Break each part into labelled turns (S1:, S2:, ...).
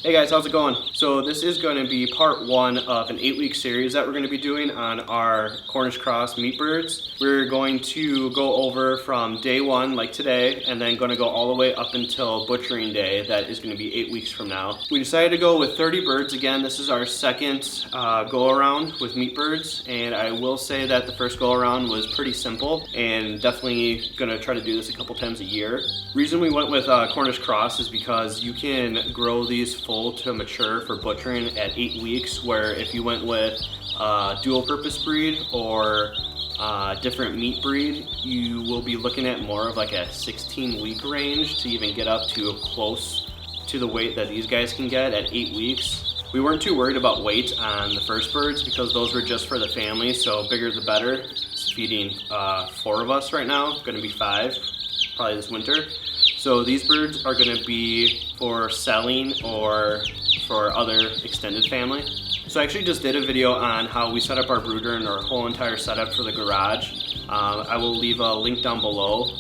S1: Hey guys, how's it going? So this is going to be part one of an 8-week series that we're going to be doing on our Cornish cross meat birds. We're going to go over from day one, like today, and then going to go all the way up until butchering day. That is going to be 8 weeks from now. We decided to go with 30 birds again. This is our second go around with meat birds, and I will say that the first go around was pretty simple, and definitely going to try to do this a couple times a year. Reason we went with Cornish cross is because you can grow these full to mature for butchering at 8 weeks, where if you went with dual purpose breed or different meat breed, you will be looking at more of like a 16-week range to even get up to close to the weight that these guys can get at 8 weeks. We weren't too worried about weight on the first birds because those were just for the family, so bigger the better. It's feeding 4 of us right now, going to be 5 probably this winter. So these birds are going to be for selling or for other extended family. So I actually just did a video on how we set up our brooder and our whole entire setup for the garage. I will leave a link down below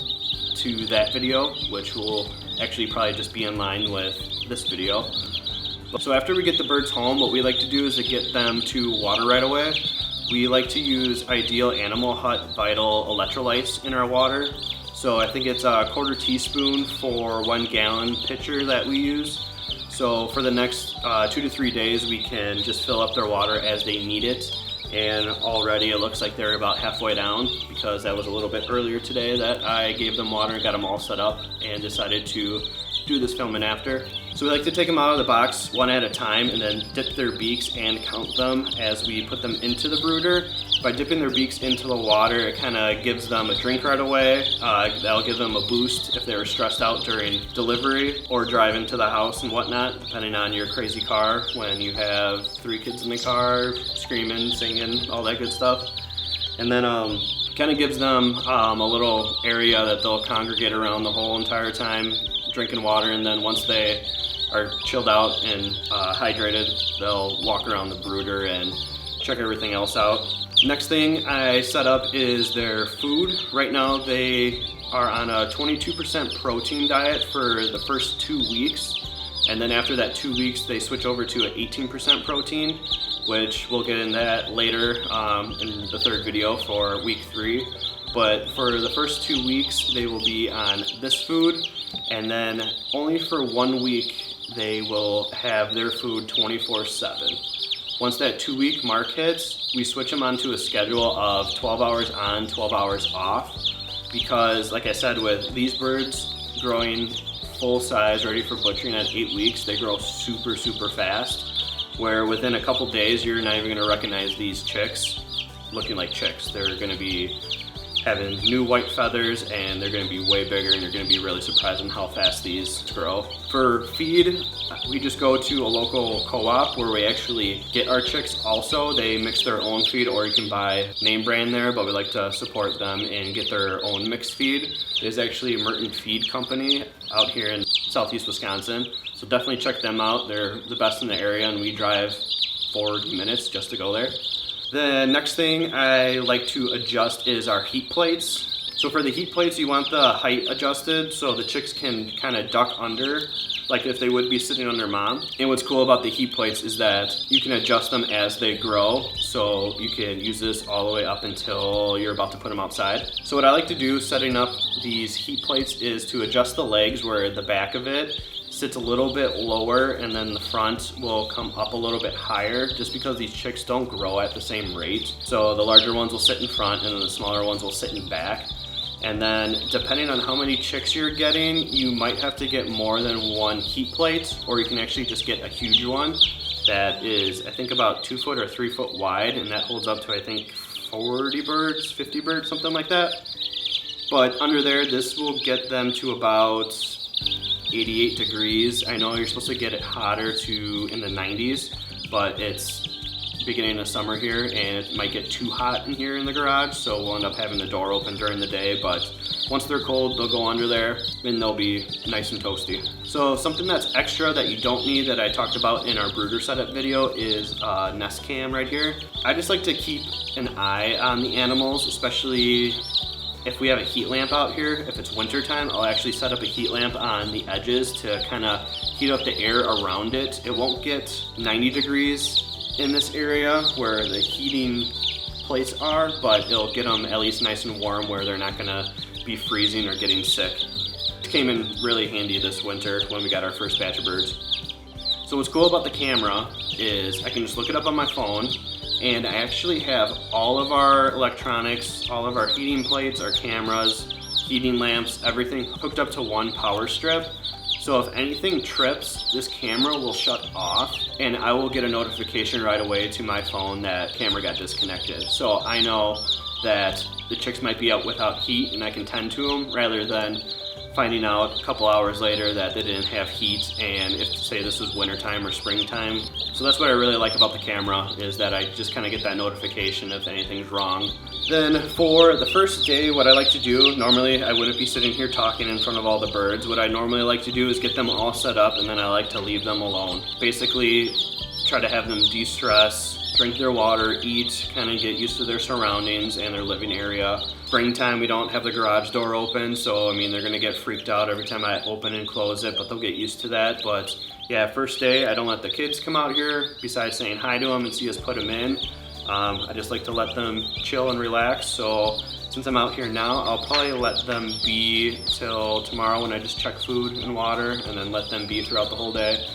S1: to that video, which will actually probably just be in line with this video. So after we get the birds home, what we like to do is to get them to water right away. We like to use Ideal Animal Hut Vital electrolytes in our water. So I think it's a 1/4 teaspoon for 1 gallon pitcher that we use. So for the next 2 to 3 days, we can just fill up their water as they need it. And already it looks like they're about halfway down, because that was a little bit earlier today that I gave them water and got them all set up and decided to do this filming after. So we like to take them out of the box one at a time and then dip their beaks and count them as we put them into the brooder. By dipping their beaks into the water, it kind of gives them a drink right away. That'll give them a boost if they were stressed out during delivery or driving to the house and whatnot, depending on your crazy car when you have 3 kids in the car screaming, singing, all that good stuff. And then kind of gives them a little area that they'll congregate around the whole entire time drinking water, and then once they are chilled out and hydrated, they'll walk around the brooder and check everything else out. Next thing I set up is their food. Right now they are on a 22% protein diet for the first 2 weeks, and then after that 2 weeks they switch over to an 18% protein, which we'll get in that later in the third video for week 3. But for the first 2 weeks they will be on this food, and then only for 1 week they will have their food 24/7. Once that 2-week mark hits, we switch them onto a schedule of 12 hours on, 12 hours off, because like I said, with these birds growing full size, ready for butchering at 8 weeks, they grow super, super fast, where within a couple days you're not even going to recognize these chicks looking like chicks. They're going to be having new white feathers, and they're going to be way bigger, and you're going to be really surprised on how fast these grow. For feed, we just go to a local co-op where we actually get our chicks also. They mix their own feed, or you can buy name brand there, but we like to support them and get their own mixed feed. There's actually a Merton Feed Company out here in southeast Wisconsin, so definitely check them out. They're the best in the area, and we drive 40 minutes just to go there. The next thing I like to adjust is our heat plates. So for the heat plates, you want the height adjusted so the chicks can kind of duck under, like if they would be sitting on their mom. And what's cool about the heat plates is that you can adjust them as they grow, so you can use this all the way up until you're about to put them outside. So what I like to do setting up these heat plates is to adjust the legs where the back of it sits a little bit lower, and then the front will come up a little bit higher, just because these chicks don't grow at the same rate. So the larger ones will sit in front, and then the smaller ones will sit in back. And then depending on how many chicks you're getting, you might have to get more than 1 heat plate, or you can actually just get a huge one that is, I think, about 2 foot or 3 foot wide, and that holds up to, I think, 40 birds, 50 birds, something like that. But under there, this will get them to about 88 degrees. I know you're supposed to get it hotter to in the 90s, but it's beginning of summer here, and it might get too hot in here in the garage, so we'll end up having the door open during the day. But once they're cold, they'll go under there and they'll be nice and toasty. So something that's extra that you don't need that I talked about in our brooder setup video is a Nest Cam right here. I just like to keep an eye on the animals, especially if we have a heat lamp out here, if it's winter time, I'll actually set up a heat lamp on the edges to kind of heat up the air around it. It won't get 90 degrees in this area where the heating plates are, but it'll get them at least nice and warm where they're not gonna be freezing or getting sick. It came in really handy this winter when we got our first batch of birds. So what's cool about the camera is I can just look it up on my phone, and I actually have all of our electronics, all of our heating plates, our cameras, heating lamps, everything hooked up to one power strip. So if anything trips, this camera will shut off and I will get a notification right away to my phone that camera got disconnected. So I know that the chicks might be out without heat and I can tend to them rather than finding out a couple hours later that they didn't have heat, and if say this was wintertime or springtime. So that's what I really like about the camera, is that I just kind of get that notification if anything's wrong. Then for the first day, what I like to do, normally I wouldn't be sitting here talking in front of all the birds. What I normally like to do is get them all set up, and then I like to leave them alone. Basically try to have them de-stress, drink their water, eat, kind of get used to their surroundings and their living area. Springtime, we don't have the garage door open, so I mean they're gonna get freaked out every time I open and close it, but they'll get used to that. But yeah, first day I don't let the kids come out here besides saying hi to them and see us put them in. I just like to let them chill and relax. So since I'm out here now, I'll probably let them be till tomorrow when I just check food and water, and then let them be throughout the whole day.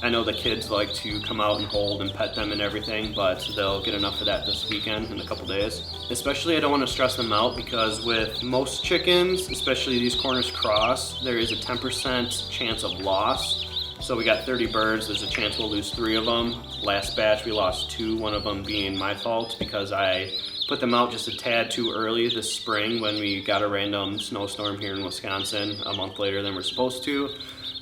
S1: I know the kids like to come out and hold and pet them and everything, but they'll get enough of that this weekend in a couple days. Especially I don't want to stress them out, because with most chickens, especially these Cornish cross, there is a 10% chance of loss. So we got 30 birds, there's a chance we'll lose 3 of them. Last batch we lost 2, one of them being my fault because I put them out just a tad too early this spring when we got a random snowstorm here in Wisconsin a month later than we're supposed to.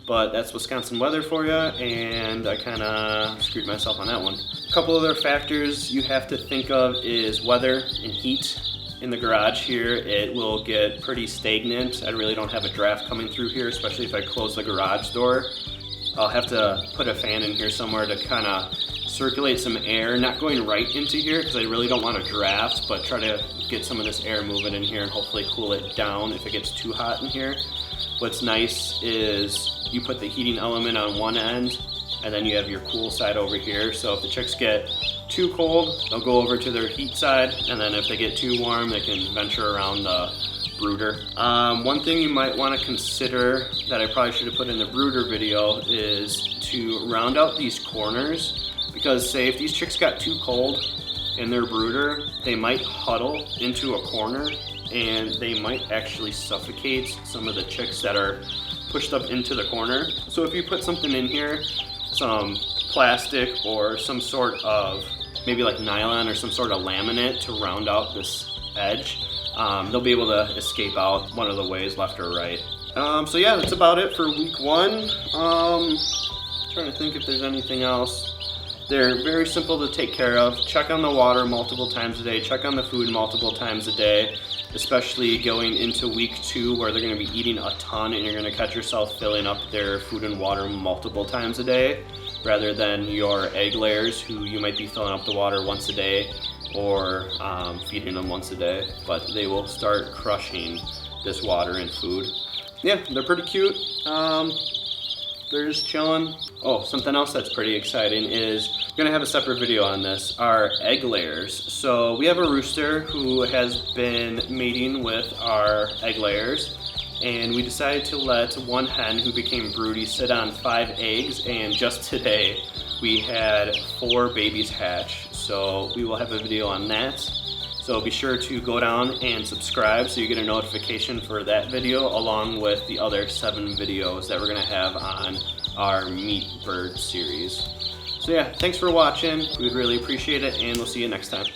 S1: But that's Wisconsin weather for you, and I kind of screwed myself on that one. A couple other factors you have to think of is weather and heat. In the garage here, it will get pretty stagnant. I really don't have a draft coming through here, especially if I close the garage door. I'll have to put a fan in here somewhere to kind of circulate some air, not going right into here because I really don't want a draft, but try to get some of this air moving in here and hopefully cool it down if it gets too hot in here. What's nice is you put the heating element on one end and then you have your cool side over here. So if the chicks get too cold, they'll go over to their heat side, and then if they get too warm, they can venture around the brooder. One thing you might want to consider that I probably should have put in the brooder video is to round out these corners, because say if these chicks got too cold in their brooder, they might huddle into a corner and they might actually suffocate some of the chicks that are pushed up into the corner. So if you put something in here, some plastic or some sort of maybe like nylon or some sort of laminate to round out this edge, they'll be able to escape out one of the ways, left or right. So yeah, that's about it for week 1. Trying to think if there's anything else. They're very simple to take care of. Check on the water multiple times a day. Check on the food multiple times a day, especially going into week 2 where they're going to be eating a ton and you're going to catch yourself filling up their food and water multiple times a day, rather than your egg layers who you might be filling up the water once a day or feeding them once a day, but they will start crushing this water and food. Yeah, they're pretty cute. They're just chilling. Oh, something else that's pretty exciting is I'm gonna have a separate video on this, our egg layers. So we have a rooster who has been mating with our egg layers, and we decided to let one hen who became broody sit on 5 eggs, and just today we had 4 babies hatch. So we will have a video on that. So be sure to go down and subscribe so you get a notification for that video, along with the other 7 videos that we're gonna have on our meat bird series. So yeah, thanks for watching. We would really appreciate it, and we'll see you next time.